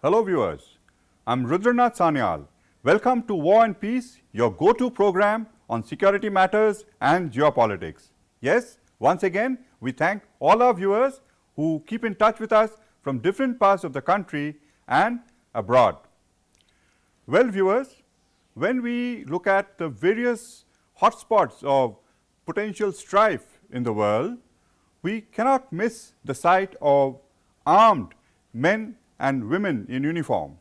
Hello viewers, I'm Rudranath Sanyal. Welcome to War and Peace, your go-to program on security matters and geopolitics. Yes, once again, we thank all our viewers who keep in touch with us from different parts of the country and abroad. Well viewers, when we look at the various hotspots of potential strife in the world, we cannot miss the sight of armed men and women in uniform.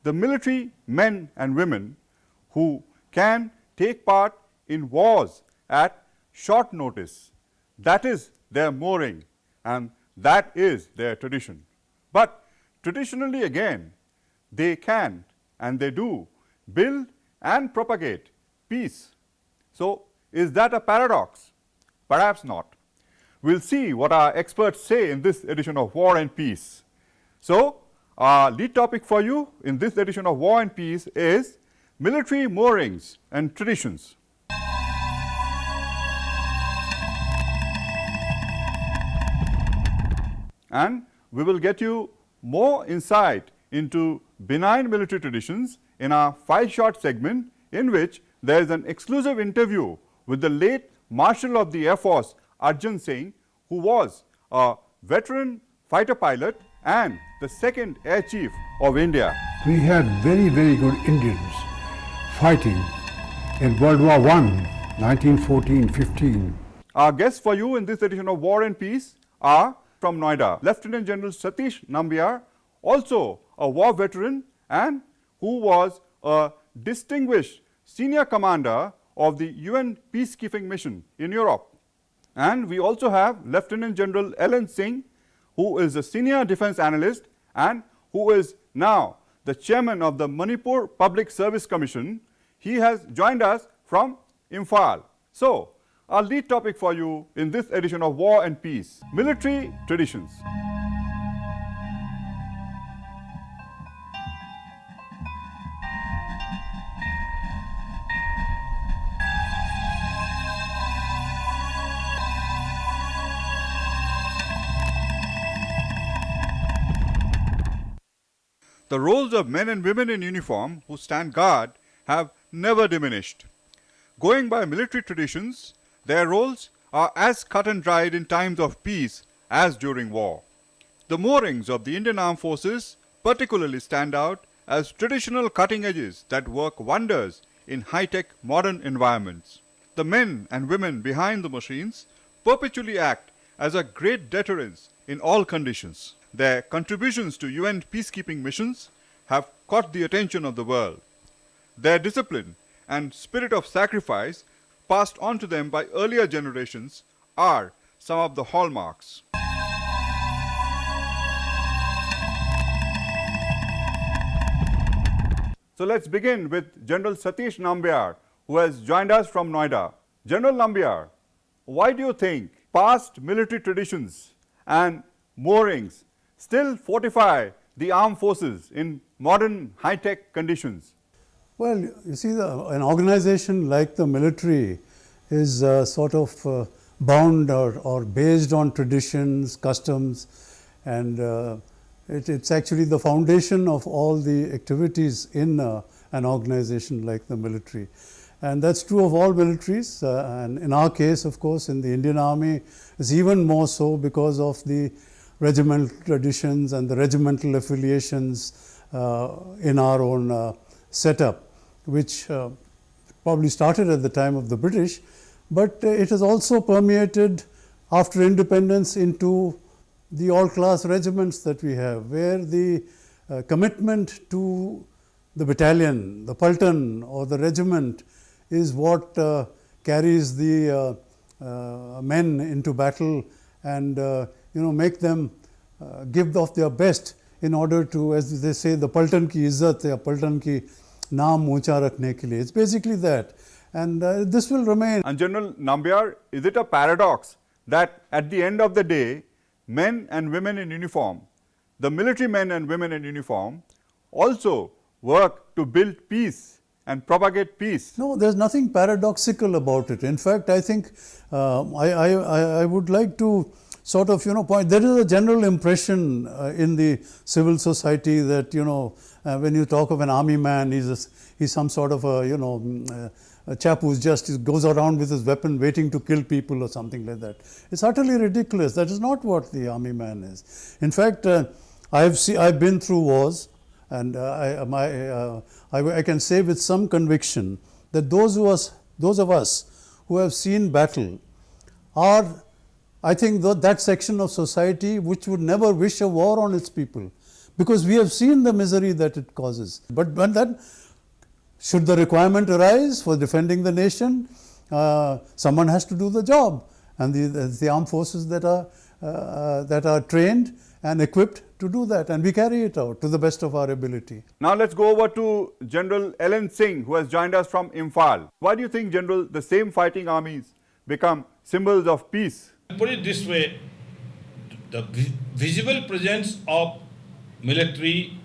The military men and women who can take part in wars at short notice. That is their mooring and that is their tradition. But traditionally again, they can and they do build and propagate peace. So, is that a paradox? Perhaps not. We will see what our experts say in this edition of War and Peace. So, our lead topic for you in this edition of War and Peace is military moorings and traditions. And we will get you more insight into benign military traditions in our 5-shot segment, in which there is an exclusive interview with the late Marshal of the Air Force Arjun Singh, who was a veteran fighter pilot and the second Air Chief of India. We had very, very good Indians fighting in World War I, 1914-15. Our guests for you in this edition of War and Peace are from Noida, Lieutenant General Satish Nambiar, also a war veteran and who was a distinguished senior commander of the UN peacekeeping mission in Europe. And we also have Lieutenant General Ellen Singh, who is a senior defense analyst and who is now the chairman of the Manipur Public Service Commission. He has joined us from Imphal. So, our lead topic for you in this edition of War and Peace, military traditions. The roles of men and women in uniform who stand guard have never diminished. Going by military traditions, their roles are as cut and dried in times of peace as during war. The moorings of the Indian Armed Forces particularly stand out as traditional cutting edges that work wonders in high-tech modern environments. The men and women behind the machines perpetually act as a great deterrence in all conditions. Their contributions to UN peacekeeping missions have caught the attention of the world. Their discipline and spirit of sacrifice passed on to them by earlier generations are some of the hallmarks. So let's begin with General Satish Nambiar, who has joined us from Noida. General Nambiar, why do you think past military traditions and moorings still fortify the armed forces in modern high-tech conditions? Well, you see, an organization like the military is sort of bound or based on traditions, customs, and it's actually the foundation of all the activities in an organization like the military. And that's true of all militaries, and in our case, of course, in the Indian Army, it's even more so because of the regimental traditions and the regimental affiliations in our own setup, which probably started at the time of the British, but it has also permeated after independence into the all-class regiments that we have, where the commitment to the battalion, the Paltan or the regiment is what carries the men into battle and make them give of their best in order to, as they say, the Paltan ki izzat ya Paltan ki naam uncha rakhne ke liye. It's basically that, and this will remain. And General Nambiar, is it a paradox that at the end of the day, men and women in uniform, the military men and women in uniform, also work to build peace and propagate peace? No, there's nothing paradoxical about it. In fact, I think I would like to sort of, point. There is a general impression in the civil society that, when you talk of an army man, he's some sort of a chap who's just goes around with his weapon waiting to kill people or something like that. It's utterly ridiculous. That is not what the army man is. In fact, I've been through wars, and I can say with some conviction that those of us who have seen battle are, I think, that section of society which would never wish a war on its people, because we have seen the misery that it causes. But when that, should the requirement arise for defending the nation, someone has to do the job, and the armed forces that are trained and equipped to do that, and we carry it out to the best of our ability. Now let's go over to General Ellen Singh, who has joined us from Imphal. Why do you think, General, the same fighting armies become symbols of peace? Put it this way, the visible presence of military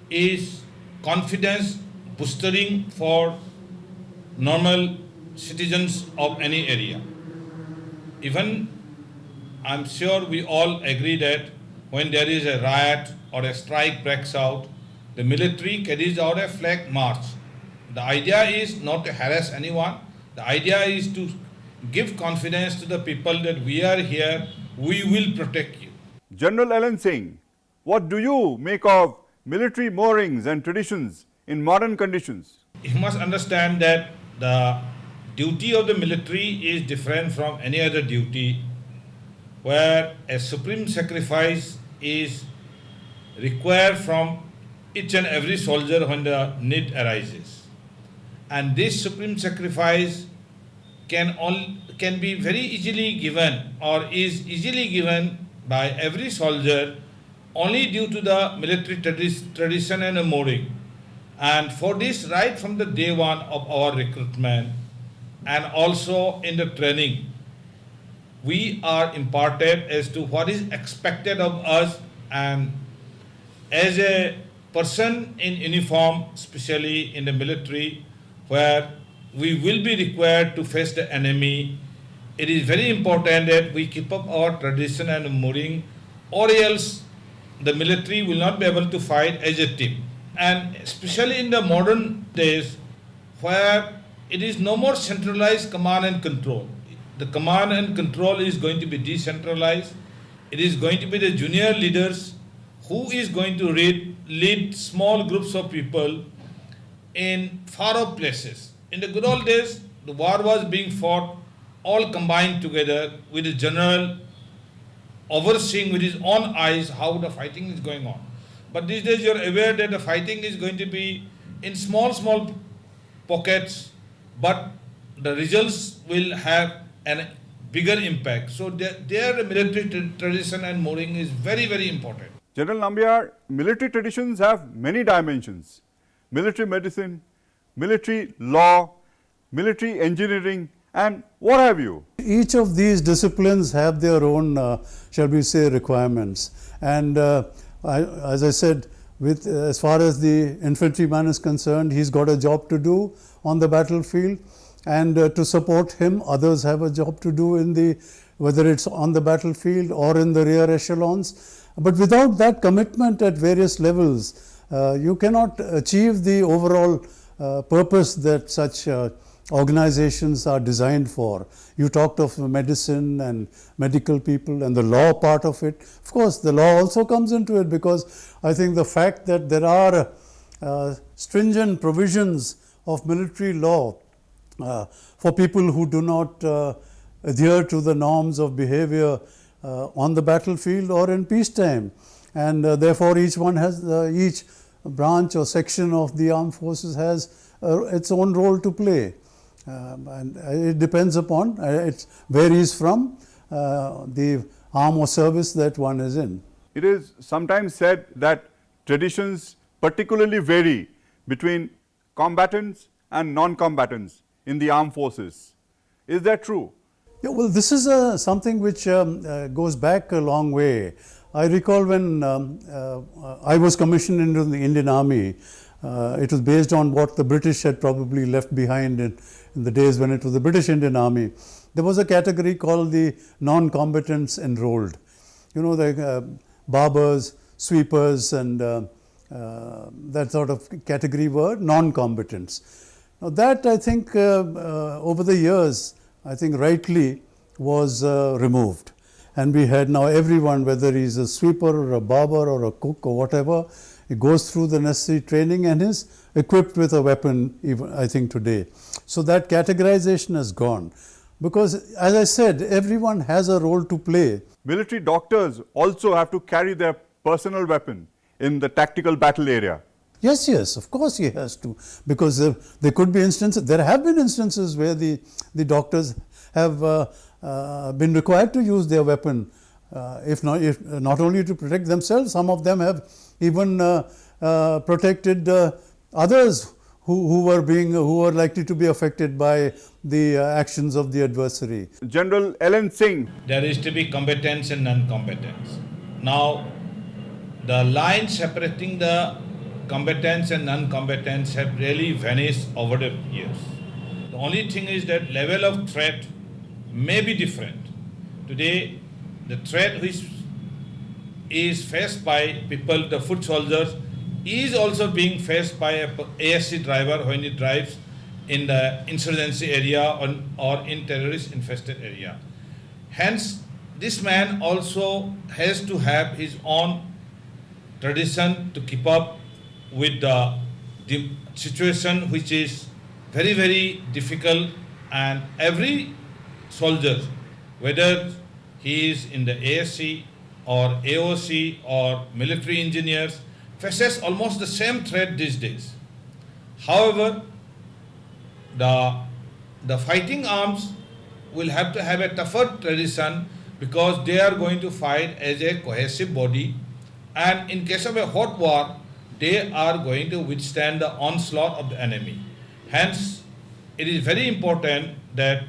is confidence boosting for normal citizens of any area. Even I'm sure we all agree that when there is a riot or a strike breaks out, the military carries out a flag march. The idea is not to harass anyone. The idea is to give confidence to the people that we are here, we will protect you. General Ellen Singh, what do you make of military moorings and traditions in modern conditions? You must understand that the duty of the military is different from any other duty, where a supreme sacrifice is required from each and every soldier when the need arises. And this supreme sacrifice can be very easily given, or is easily given by every soldier only due to the military tradition and mooring. And for this, right from the day one of our recruitment and also in the training, we are imparted as to what is expected of us, and as a person in uniform, especially in the military, where we will be required to face the enemy, it is very important that we keep up our tradition and mooring, or else the military will not be able to fight as a team. And especially in the modern days, where it is no more centralized command and control. The command and control is going to be decentralized. It is going to be the junior leaders who is going to lead small groups of people in far off places. In the good old days, the war was being fought all combined together with the general overseeing with his own eyes how the fighting is going on. But these days you are aware that the fighting is going to be in small pockets, but the results will have a bigger impact. So their military tradition and mooring is very, very important. General Nambiar, military traditions have many dimensions: military medicine, military law, military engineering, and what have you. Each of these disciplines have their own, shall we say, requirements. And as I said, as far as the infantryman is concerned, he's got a job to do on the battlefield, and to support him, others have a job to do whether it's on the battlefield or in the rear echelons. But without that commitment at various levels, you cannot achieve the overall purpose that such organizations are designed for. You talked of medicine and medical people and the law part of it. Of course, the law also comes into it, because I think the fact that there are stringent provisions of military law for people who do not adhere to the norms of behavior on the battlefield or in peacetime, and therefore each branch or section of the armed forces has its own role to play. And it depends upon, it varies from the arm or service that one is in. It is sometimes said that traditions particularly vary between combatants and non-combatants in the armed forces. Is that true? Yeah, well, this is something which goes back a long way. I recall when I was commissioned into the Indian Army, it was based on what the British had probably left behind in the days when it was the British Indian Army. there was a category called the non-combatants enrolled. You know, the barbers, sweepers and that sort of category were non-combatants. Now that I think over the years, I think rightly was removed. And we had now everyone, whether he's a sweeper or a barber or a cook or whatever, he goes through the necessary training and is equipped with a weapon, even I think today. So that categorization has gone. Because as I said, everyone has a role to play. Military doctors also have to carry their personal weapon in the tactical battle area. Yes, yes, of course he has to. Because there could be instances, there have been instances where the doctors have been required to use their weapon, if not only to protect themselves, some of them have even protected others who were likely to be affected by the actions of the adversary. General Ellen Singh. There is to be combatants and non-combatants. Now, the line separating the combatants and non-combatants have really vanished over the years. The only thing is that level of threat may be different. Today, the threat which is faced by people, the foot soldiers, is also being faced by a ASC driver when he drives in the insurgency area or in terrorist infested area. Hence, this man also has to have his own tradition to keep up with the situation which is very, very difficult, and every soldier, whether he is in the ASC or AOC or military engineers, faces almost the same threat these days. However, the fighting arms will have to have a tougher tradition because they are going to fight as a cohesive body, and in case of a hot war, they are going to withstand the onslaught of the enemy. Hence, it is very important that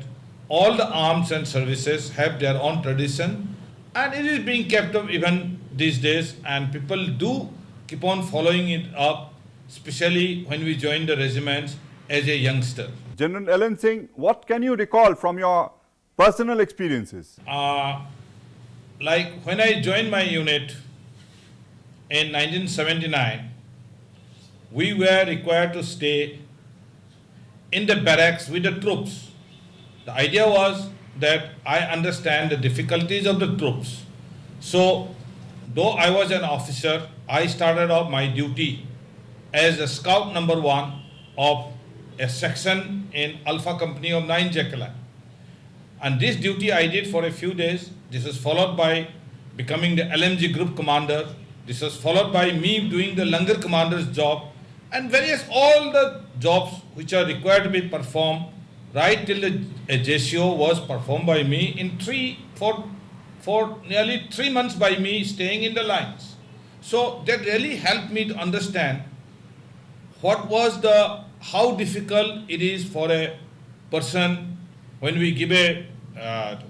all the arms and services have their own tradition, and it is being kept up even these days, and people do keep on following it up, especially when we join the regiments as a youngster. General Ellen Singh, what can you recall from your personal experiences? Like when I joined my unit in 1979, we were required to stay in the barracks with the troops. The idea was that I understand the difficulties of the troops. So, though I was an officer, I started off my duty as a scout number 1 of a section in Alpha Company of 9 Jekala. And this duty I did for a few days. This was followed by becoming the LMG group commander. This was followed by me doing the Langar commander's job and all the jobs which are required to be performed right till the JCO was performed by me for nearly 3 months by me staying in the lines. So that really helped me to understand how difficult it is for a person when we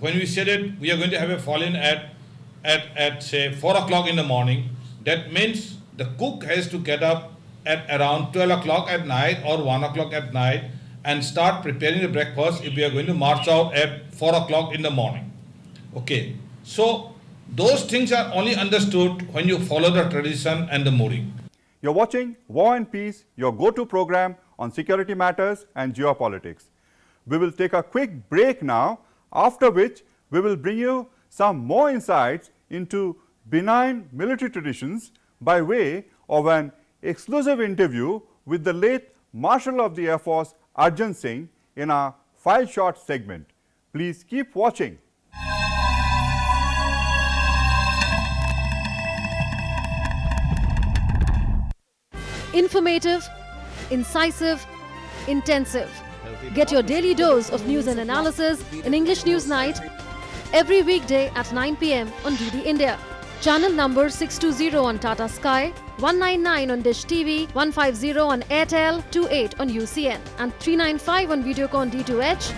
when we say that we are going to have a fall-in at say 4 o'clock in the morning. That means the cook has to get up at around 12 o'clock at night or 1 o'clock at night and start preparing the breakfast if we are going to march out at 4 o'clock in the morning. Okay, so those things are only understood when you follow the tradition and the mooring. You're watching War and Peace, your go-to program on security matters and geopolitics. We will take a quick break now, after which we will bring you some more insights into benign military traditions by way of an exclusive interview with the late Marshal of the Air Force Arjun Singh in our File Shot segment. Please keep watching. Informative, incisive, intensive. Get your daily dose of news and analysis in English News Night every weekday at 9 p.m. on DD India. Channel number 620 on Tata Sky, 199 on Dish TV, 150 on Airtel, 28 on UCN and 395 on Videocon D2H.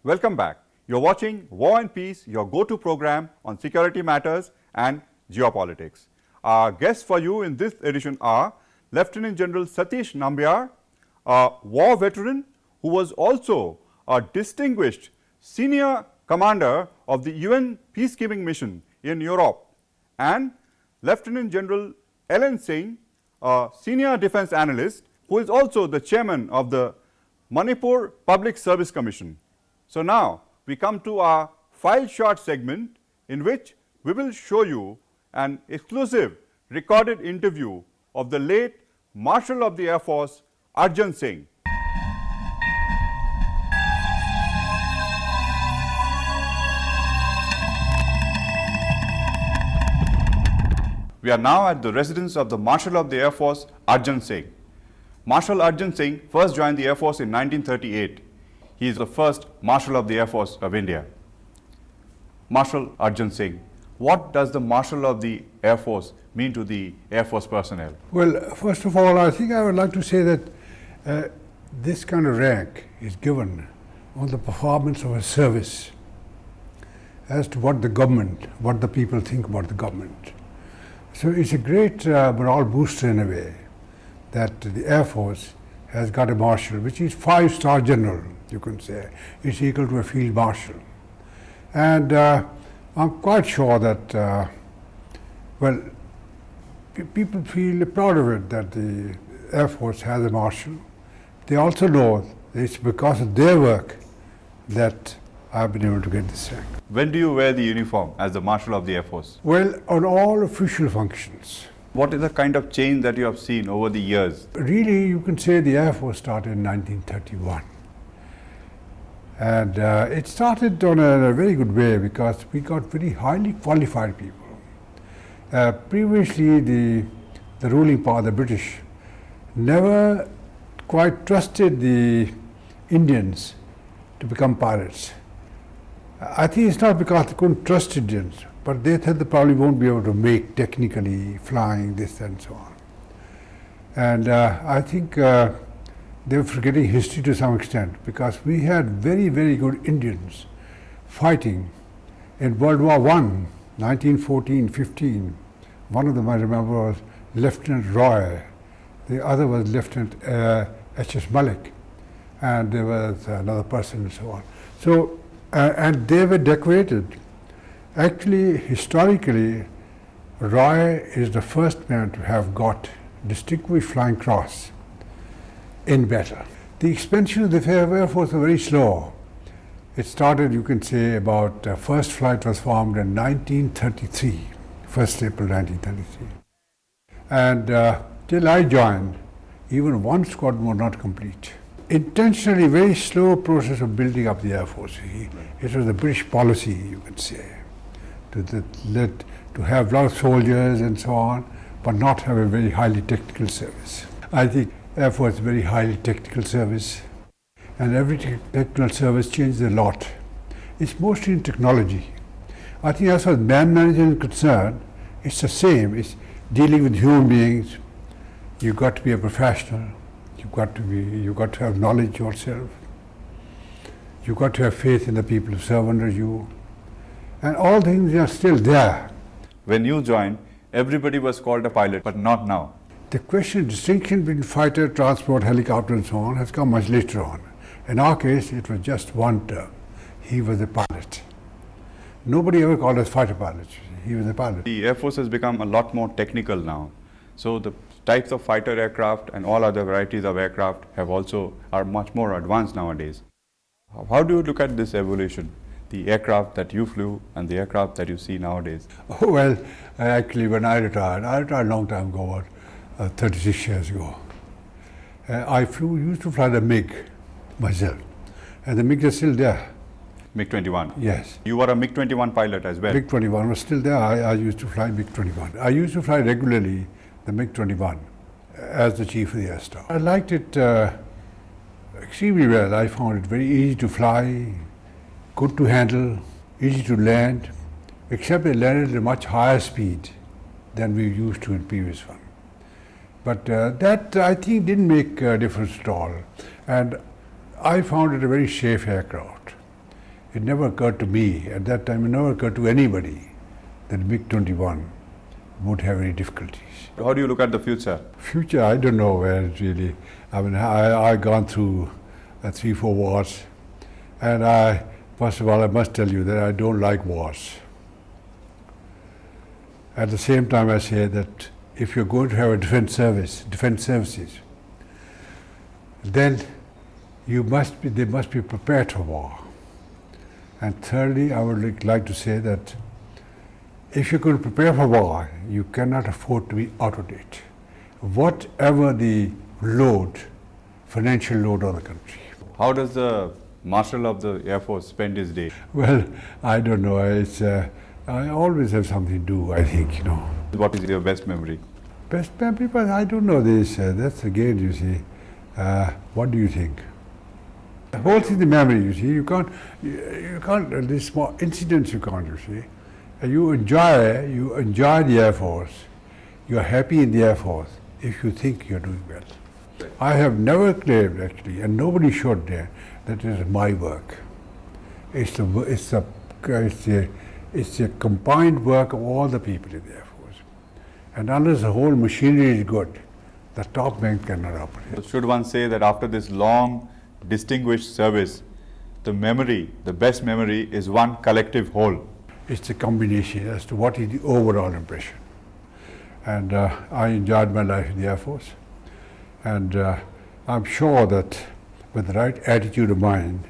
Welcome back. You're watching War and Peace, your go-to program on security matters and geopolitics. Our guests for you in this edition are Lieutenant General Satish Nambiar, a war veteran who was also a distinguished senior commander of the UN peacekeeping mission in Europe, and Lieutenant General Ellen Singh, a senior defense analyst who is also the chairman of the Manipur Public Service Commission. So now we come to our file shot segment, in which we will show you an exclusive recorded interview of the late Marshal of the Air Force Arjun Singh. We are now at the residence of the Marshal of the Air Force Arjun Singh. Marshal Arjun Singh first joined the Air Force in 1938. He is the first Marshal of the Air Force of India. Marshal Arjun Singh, what does the Marshal of the Air Force mean to the Air Force personnel? Well, first of all, I think I would like to say that this kind of rank is given on the performance of a service as to what the government, what the people think about the government. So it's a great morale booster in a way that the Air Force has got a marshal, which is 5-star general, you can say. It's equal to a field marshal. And I'm quite sure that, well, people feel proud of it that the Air Force has a marshal. They also know it's because of their work that I've been able to get this rank. When do you wear the uniform as the Marshal of the Air Force? Well, on all official functions. What is the kind of change that you have seen over the years? Really, you can say the Air Force started in 1931. And it started on a very good way because we got very highly qualified people. Previously, the ruling power, the British, never quite trusted the Indians to become pilots. I think it's not because they couldn't trust Indians, but they thought they probably won't be able to make technically flying this and so on. And I think they were forgetting history to some extent, because we had very, very good Indians fighting in World War I, 1914-15. One of them I remember was Lieutenant Roy, the other was Lieutenant H.S. Malik, and there was another person and so on. So, and they were decorated. Actually, historically, Roy is the first man to have got Distinguished Flying Cross in battle. The expansion of the Air Force was very slow. It started, you can say, about first flight was formed in 1933, 1st April 1933. And till I joined, even one squadron was not complete. Intentionally very slow process of building up the Air Force. It was the British policy, you could say, to have a lot of soldiers and so on, but not have a very highly technical service. I think Air Force is a very highly technical service, and every technical service changes a lot. It's mostly in technology. I think as far as man management is concerned, it's the same. It's dealing with human beings. You've got to be a professional. You've got to have knowledge yourself. You've got to have faith in the people who serve under you. And all things are still there. When you joined, everybody was called a pilot, but not now. The question of distinction between fighter, transport, helicopter and so on has come much later on. In our case, it was just one term. He was a pilot. Nobody ever called us fighter pilots. He was a pilot. The Air Force has become a lot more technical now. So the types of fighter aircraft and all other varieties of aircraft are much more advanced nowadays. How do you look at this evolution? The aircraft that you flew and the aircraft that you see nowadays? Oh, well, actually when I retired a long time ago, about 36 years ago. I used to fly the MiG myself, and the MiG is still there. MiG-21? Yes. You were a MiG-21 pilot as well? MiG-21 was still there. I used to fly MiG-21. I used to fly regularly the MiG-21 as the Chief of the Air Staff. I liked it extremely well. I found it very easy to fly, good to handle, easy to land, except it landed at a much higher speed than we used to in previous one. But that, I think, didn't make a difference at all. And I found it a very safe aircraft. It never occurred to me, at that time it never occurred to anybody that MiG-21 won't have any difficulties. How do you look at the future? Future, I don't know where it really. I mean, I've gone through 3-4 wars, and first of all, I must tell you that I don't like wars. At the same time, I say that if you're going to have a defense services, then they must be prepared for war. And thirdly, I would like to say that if you're going to prepare for war, you cannot afford to be out of date. Whatever the financial load on the country. How does the Marshal of the Air Force spend his day? Well, I don't know. I always have something to do, I think, What is your best memory? Best memory, but I don't know this. That's again, you see. What do you think? The whole thing, the memory, you see. You can't, these small incidents you can't, you see. You enjoy the Air Force. You are happy in the Air Force if you think you're doing well. Right. I have never claimed actually, and nobody should dare, that it is my work. It's a combined work of all the people in the Air Force. And unless the whole machinery is good, the top man cannot operate. So should one say that after this long, distinguished service, the best memory is one collective whole? It's a combination as to what is the overall impression. And I enjoyed my life in the Air Force. And I'm sure that with the right attitude of mind,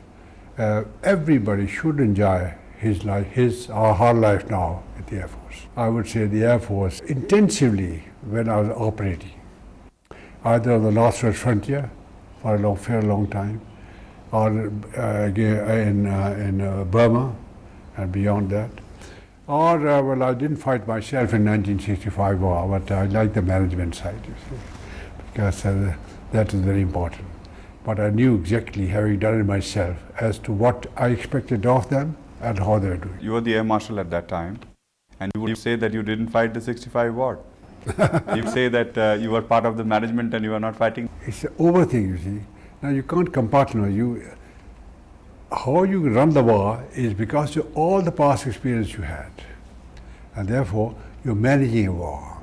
everybody should enjoy his life, our life now at the Air Force. I would say the Air Force intensively when I was operating, either on the northwest frontier for a fair long time, or in Burma and beyond that. Or, well, I didn't fight myself in 1965 war, but I like the management side, you see, because that is very important. But I knew exactly, having done it myself, as to what I expected of them and how they were doing. You were the Air Marshal at that time, and you would say that you didn't fight the 65 war. You say that you were part of the management and you were not fighting. It's an over thing, you see. Now you can't compartmentalize. How you run the war is because of all the past experience you had, and therefore you're managing a war.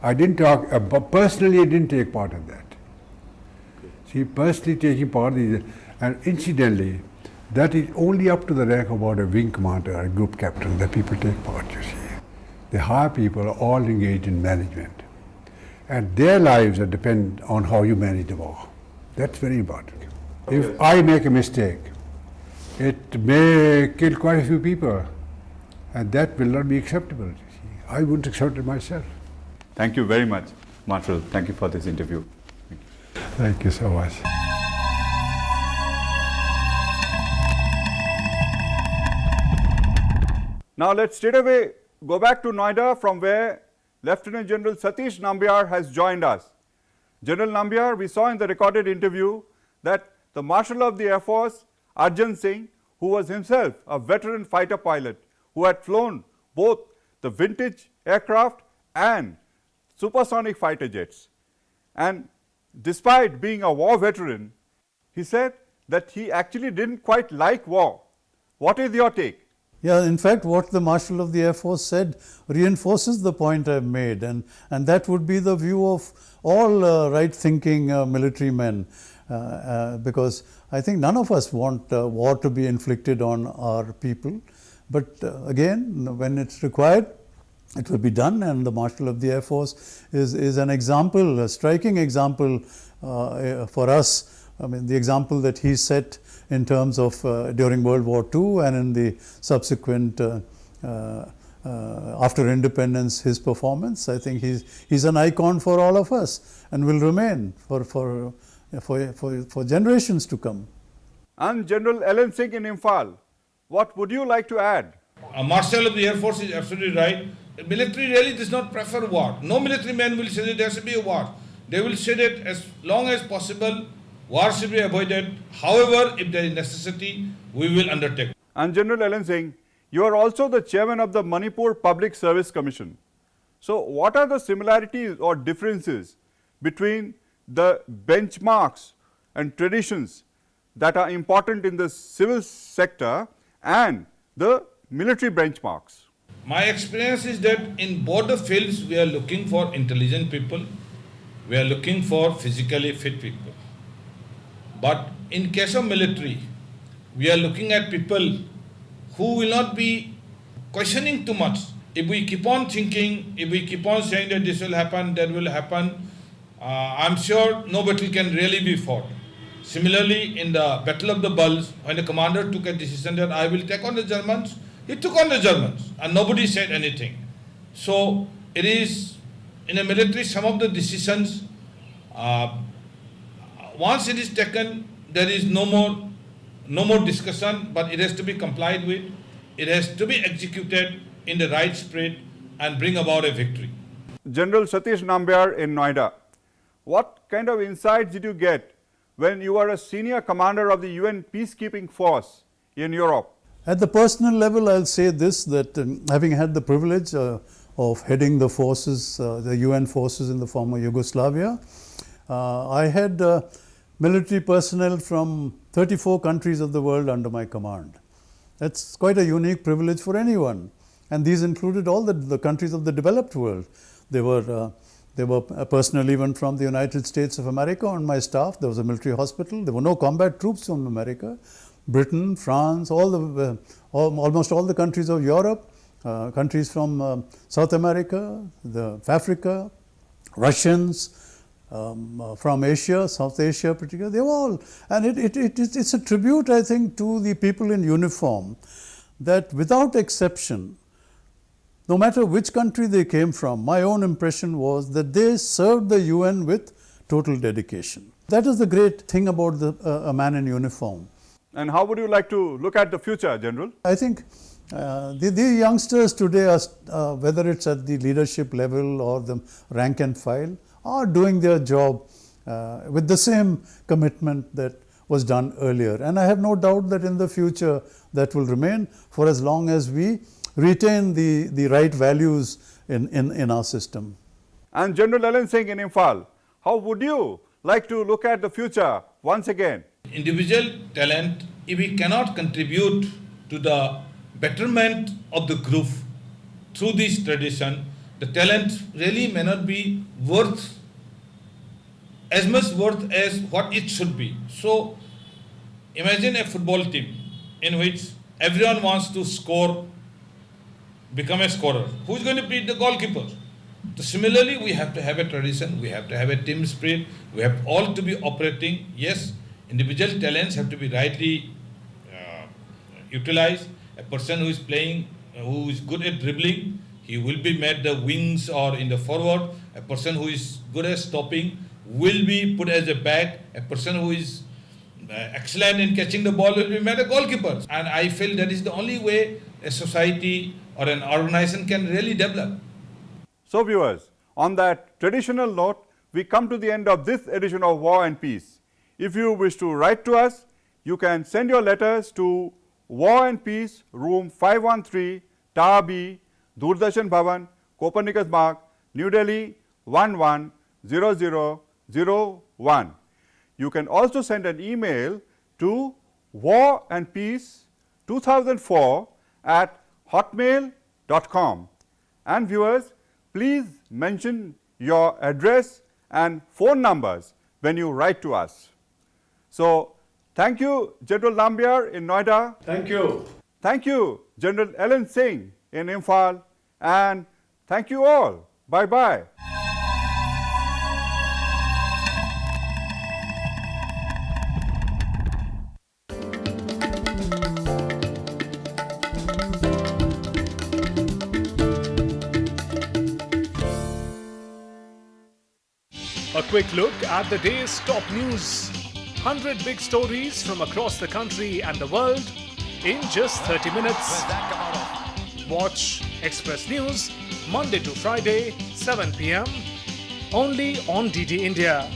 I didn't talk, personally I didn't take part in that. See, personally taking part in it, and incidentally, that is only up to the rank of about a wing commander or a group captain that people take part, you see. The higher people are all engaged in management, and their lives are dependent on how you manage the war. That's very important. If I make a mistake, it may kill quite a few people, and that will not be acceptable. You see. I wouldn't accept it myself. Thank you very much, Marshal. Thank you for this interview. Thank you so much. Now let's straight away go back to Noida, from where Lieutenant General Satish Nambiar has joined us. General Nambiar, we saw in the recorded interview that the Marshal of the Air Force, Arjan Singh, who was himself a veteran fighter pilot who had flown both the vintage aircraft and supersonic fighter jets. And despite being a war veteran, he said that he actually didn't quite like war. What is your take? Yeah, in fact, what the Marshal of the Air Force said reinforces the point I've made, and that would be the view of all right-thinking military men, because I think none of us want war to be inflicted on our people. But again, when it's required, it will be done, and the Marshal of the Air Force is an example, a striking example for us. I mean, the example that he set in terms of during World War II and in the subsequent after independence, his performance. I think he's an icon for all of us and will remain for generations to come. And General Ellen Singh in Imphal, what would you like to add? A Marshal of the Air Force is absolutely right. The military really does not prefer war. No military man will say that there should be a war. They will say that as long as possible, war should be avoided. However, if there is necessity, we will undertake. And General Ellen Singh, you are also the chairman of the Manipur Public Service Commission. So what are the similarities or differences between the benchmarks and traditions that are important in the civil sector and the military benchmarks? My experience is that in both the fields we are looking for intelligent people, we are looking for physically fit people. But in case of military, we are looking at people who will not be questioning too much. If we keep on thinking, if we keep on saying that this will happen, that will happen, I'm sure no battle can really be fought. Similarly, in the Battle of the Bulge, when the commander took a decision that I will take on the Germans, he took on the Germans and nobody said anything. So it is, in the military, some of the decisions, once it is taken, there is no more discussion, but it has to be complied with. It has to be executed in the right spirit and bring about a victory. General Satish Nambiar in Noida, what kind of insights did you get when you were a senior commander of the UN peacekeeping force in Europe? At the personal level, I'll say this, that having had the privilege of heading the forces, the UN forces in the former Yugoslavia, I had military personnel from 34 countries of the world under my command. That's quite a unique privilege for anyone. And these included all the countries of the developed world. There were personnel even from the United States of America on my staff. There was a military hospital. There were no combat troops from America. Britain, France, almost all the countries of Europe, countries from South America, Africa, Russians, from Asia, South Asia particularly, they were all. And it's a tribute, I think, to the people in uniform that without exception, no matter which country they came from, my own impression was that they served the UN with total dedication. That is the great thing about a man in uniform. And how would you like to look at the future, General? I think the youngsters today, are, whether it's at the leadership level or the rank and file, are doing their job with the same commitment that was done earlier. And I have no doubt that in the future that will remain for as long as we retain the right values in our system. And General Ellen Singh in Imphal, how would you like to look at the future once again? Individual talent, if we cannot contribute to the betterment of the group through this tradition, the talent really may not be as much worth as what it should be. So imagine a football team in which everyone wants to score, become a scorer. Who's going to be the goalkeeper? So similarly, we have to have a tradition, we have to have a team spirit, we have all to be operating. Yes, individual talents have to be rightly utilized. A person who is playing, who is good at dribbling, he will be made the wings or in the forward. A person who is good at stopping will be put as a back. A person who is excellent in catching the ball will be made a goalkeeper. And I feel that is the only way a society or an organization can really develop. So viewers, on that traditional note, we come to the end of this edition of War and Peace. If you wish to write to us, you can send your letters to War and Peace, Room 513, Tower B, Doordarshan Bhavan, Copernicus Marg, New Delhi 110001. You can also send an email to warandpeace2004@hotmail.com. And viewers, please mention your address and phone numbers when you write to us. So, thank you, General Nambiar in Noida. Thank you. Thank you, General Ellen Singh in Imphal. And thank you all. Bye-bye. A quick look at the day's top news. 100 big stories from across the country and the world in just 30 minutes. Watch Express News Monday to Friday, 7 p.m. only on DD India.